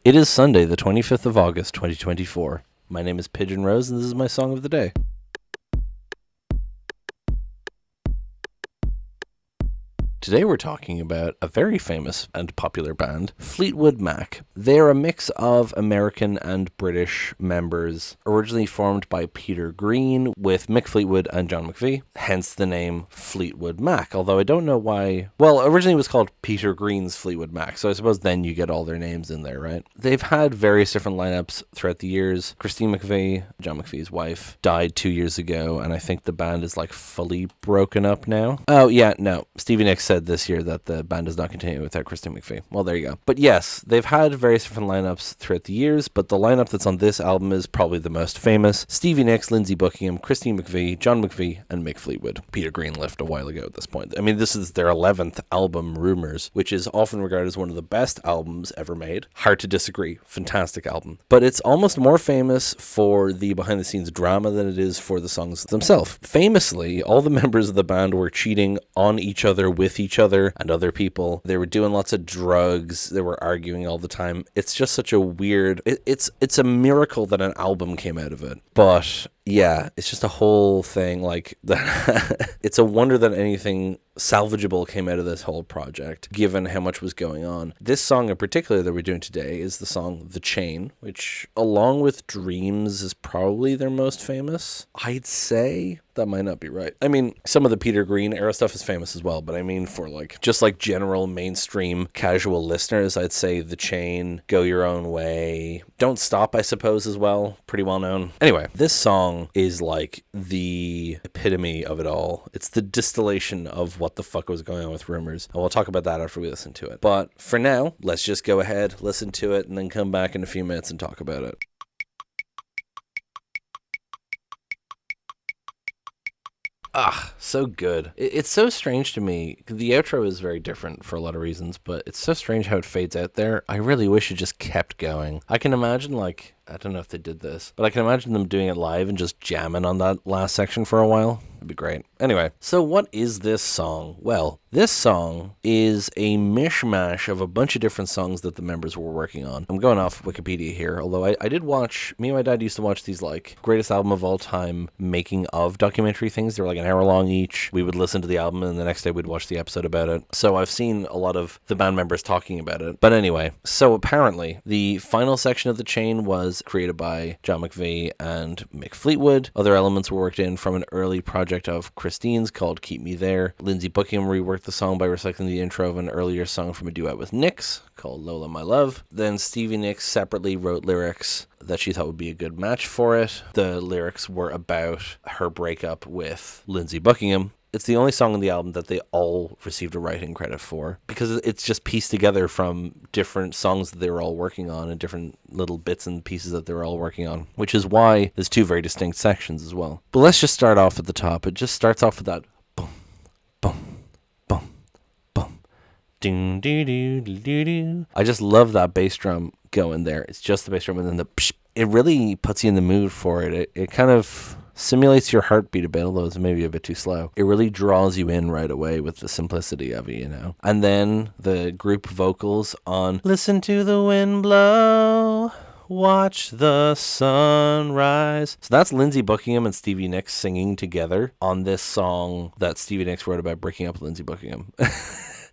It is Sunday, the 25th of August, 2024. My name is Pigeon Rose, and this is my song of the day. Today we're talking about a very famous and popular band, Fleetwood Mac. They're a mix of American and British members, originally formed by Peter Green with Mick Fleetwood and John McVie, hence the name Fleetwood Mac, although I don't know why. Well, originally it was called Peter Green's Fleetwood Mac, so I suppose then you get all their names in there, right? They've had various different lineups throughout the years. Christine McVie, John McVie's wife, died 2 years ago, and I think the band is like fully broken up now. Oh yeah, no, Stevie Nicks said this year that the band does not continue without Christine McVie. Well, there you go. But yes, they've had various different lineups throughout the years, but the lineup that's on this album is probably the most famous. Stevie Nicks, Lindsey Buckingham, Christine McVie, John McVie, and Mick Fleetwood. Peter Green left a while ago at this point. I mean, this is their 11th album, Rumours, which is often regarded as one of the best albums ever made. Hard to disagree. Fantastic album. But it's almost more famous for the behind-the-scenes drama than it is for the songs themselves. Famously, all the members of the band were cheating on each other, with each other, and other people. They were doing lots of drugs. They were arguing all the time. It's just such a weird... It's a miracle that an album came out of it. But yeah, it's just a whole thing like that. It's a wonder that anything salvageable came out of this whole project, given how much was going on. This song in particular that we're doing today is the song The Chain, which along with Dreams is probably their most famous. I'd say that might not be right. I mean, some of the Peter Green era stuff is famous as well, but I mean for like just like general mainstream casual listeners, I'd say The Chain, Go Your Own Way, Don't Stop, I suppose, as well. Pretty well known. Anyway, this song is like the epitome of it all. It's the distillation of what the fuck was going on with Rumours, and we'll talk about that after we listen to it. But for now, let's just go ahead, listen to it, and then come back in a few minutes and talk about it. Ah, so good. It's so strange to me. The outro is very different for a lot of reasons, but it's so strange how it fades out there. I really wish it just kept going. I can imagine, like, I don't know if they did this, but I can imagine them doing it live and just jamming on that last section for a while. It'd be great. Anyway, so what is this song? Well, this song is a mishmash of a bunch of different songs that the members were working on. I'm going off Wikipedia here, although I did watch, me and my dad used to watch these like greatest album of all time making of documentary things. They were like an hour long each. We would listen to the album and the next day we'd watch the episode about it. So I've seen a lot of the band members talking about it. But anyway, so apparently the final section of The Chain was created by John McVie and Mick Fleetwood. Other elements were worked in from an early project of Christine's called Keep Me There. Lindsey Buckingham reworked the song by recycling the intro of an earlier song from a duet with Nicks called Lola My Love. Then Stevie Nicks separately wrote lyrics that she thought would be a good match for it. The lyrics were about her breakup with Lindsey Buckingham. It's the only song on the album that they all received a writing credit for, because it's just pieced together from different songs that they were all working on and different little bits and pieces that they were all working on, which is why there's two very distinct sections as well. But let's just start off at the top. It just starts off with that boom, boom, boom, boom, ding, doo, doo, doo, doo, doo. I just love that bass drum going there. It's just the bass drum, and then the psh, it really puts you in the mood for it. It kind of simulates your heartbeat a bit, although it's maybe a bit too slow. It really draws you in right away with the simplicity of it, you know. And then the group vocals on Listen to the Wind Blow, Watch the Sunrise. So that's Lindsey Buckingham and Stevie Nicks singing together on this song that Stevie Nicks wrote about breaking up with Lindsey Buckingham.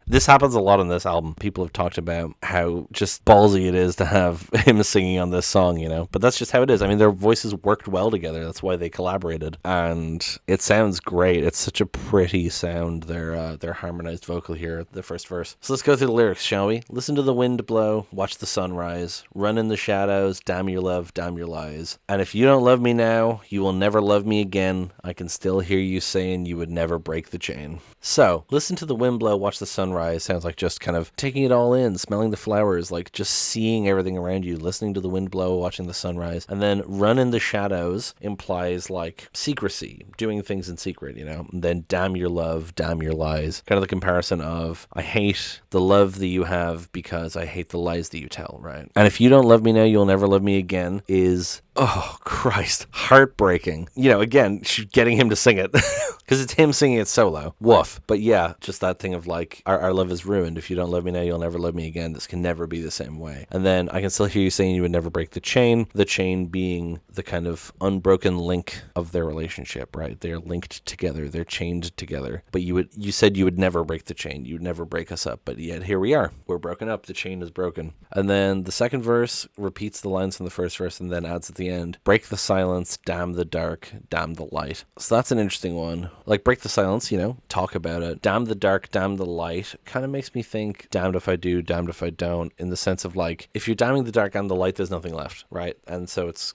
This happens a lot on this album. People have talked about how just ballsy it is to have him singing on this song, you know. But that's just how it is. I mean, their voices worked well together. That's why they collaborated. And it sounds great. It's such a pretty sound, their harmonized vocal here, the first verse. So let's go through the lyrics, shall we? Listen to the wind blow, watch the sunrise, run in the shadows, damn your love, damn your lies. And if you don't love me now, you will never love me again. I can still hear you saying you would never break the chain. So, listen to the wind blow, watch the sunrise sounds like just kind of taking it all in, smelling the flowers, like just seeing everything around you, listening to the wind blow, watching the sunrise. And then run in the shadows implies like secrecy, doing things in secret, you know. And then damn your love, damn your lies. Kind of the comparison of I hate the love that you have because I hate the lies that you tell, right? And if you don't love me now, you'll never love me again is Oh, Christ. Heartbreaking. Again, getting him to sing it. Because it's him singing it solo. Woof. But yeah, just that thing of like, our love is ruined. If you don't love me now, you'll never love me again. This can never be the same way. And then I can still hear you saying you would never break the chain. The chain being the kind of unbroken link of their relationship, right? They're linked together. They're chained together. But you said you would never break the chain. You would never break us up. But yet here we are. We're broken up. The chain is broken. And then the second verse repeats the lines from the first verse and then adds at the end, break the silence, damn the dark, damn the light. So that's an interesting one. Like, break the silence, talk about it. Damn the dark, damn the light kind of makes me think damned if I do, damned if I don't, in the sense of like, if you're damning the dark and the light, there's nothing left, right? And so it's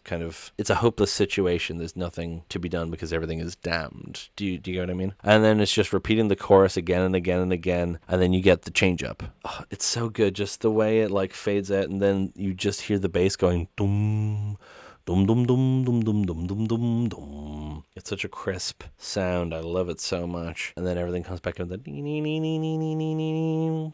a hopeless situation. There's nothing to be done because everything is damned. Do you get what I mean? And then it's just repeating the chorus again and again and again, and then you get the change up. Oh, it's so good. Just the way it like fades out, and then you just hear the bass going dum dum dum dum dum dum dum dum dum dum. It's such a crisp sound. I love it so much. And then everything comes back in the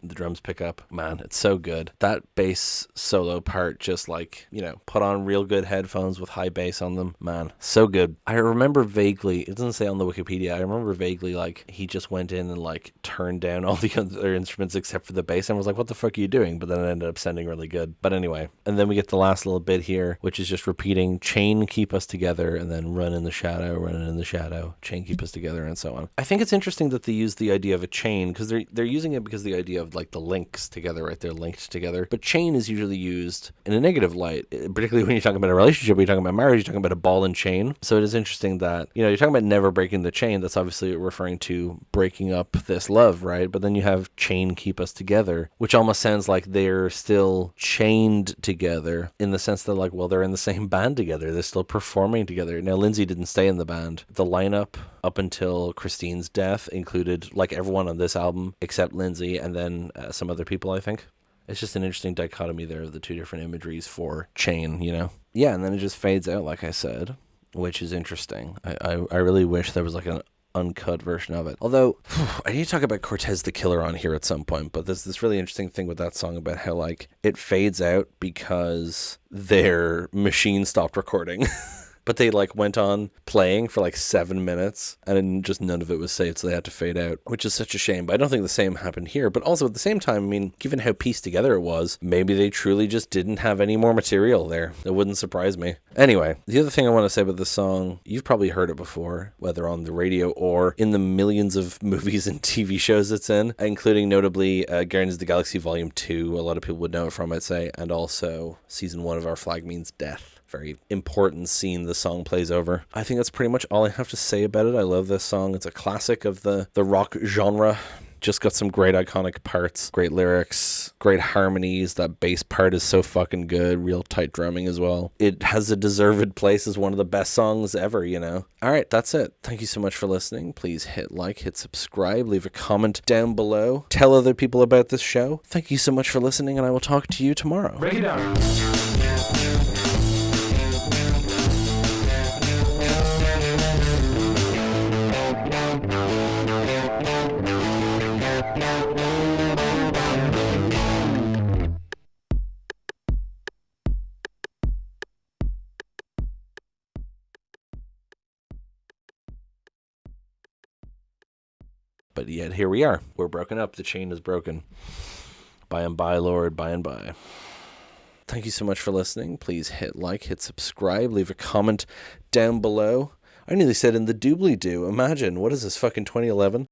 drums pick up. Man, it's so good. That bass solo part, just like, put on real good headphones with high bass on them. Man, so good. I remember vaguely, it doesn't say on the Wikipedia, I remember vaguely like he just went in and like turned down all the other instruments except for the bass and was like, what the fuck are you doing? But then it ended up sounding really good. But anyway, and then we get the last little bit here, which is just repeating chain keep us together, and then run in the shadow, chain keep us together, and so on. I think it's interesting that they use the idea of a chain, because they're using it because the idea of like the links together, right? They're linked together. But chain is usually used in a negative light, particularly when you're talking about a relationship, when you're talking about marriage, you're talking about a ball and chain. So it is interesting that, you're talking about never breaking the chain. That's obviously referring to breaking up this love, right? But then you have chain keep us together, which almost sounds like they're still chained together in the sense that like, well, they're in the same band together. They're still performing together. Now, Lindsay didn't stay in the band. The lineup up until Christine's death included like everyone on this album except Lindsay, and then some other people, I think. It's just an interesting dichotomy there of the two different imageries for chain, Yeah, and then it just fades out, like I said, which is interesting. I really wish there was like an uncut version of it. Although, I need to talk about Cortez the Killer on here at some point, but there's this really interesting thing with that song about how like it fades out because their machine stopped recording. But they like went on playing for like 7 minutes and just none of it was saved, so they had to fade out, which is such a shame. But I don't think the same happened here. But also at the same time, I mean, given how pieced together it was, maybe they truly just didn't have any more material there. It wouldn't surprise me. Anyway, the other thing I want to say about this song, you've probably heard it before, whether on the radio or in the millions of movies and TV shows it's in, including notably Guardians of the Galaxy Volume 2. A lot of people would know it from, I'd say, and also Season 1 of Our Flag Means Death. Very important scene the song plays over. I think that's pretty much all I have to say about it. I love this song. It's a classic of the rock genre. Just got some great iconic parts, great lyrics, great harmonies. That bass part is so fucking good. Real tight drumming as well. It has a deserved place as one of the best songs ever, All right, that's it. Thank you so much for listening. Please hit like, hit subscribe, leave a comment down below. Tell other people about this show. Thank you so much for listening, and I will talk to you tomorrow. Break it down. But yet here we are. We're broken up. The chain is broken. By and by, Lord, by and by. Thank you so much for listening. Please hit like, hit subscribe, leave a comment down below. I nearly said in the doobly-doo. Imagine, what is this, fucking 2011?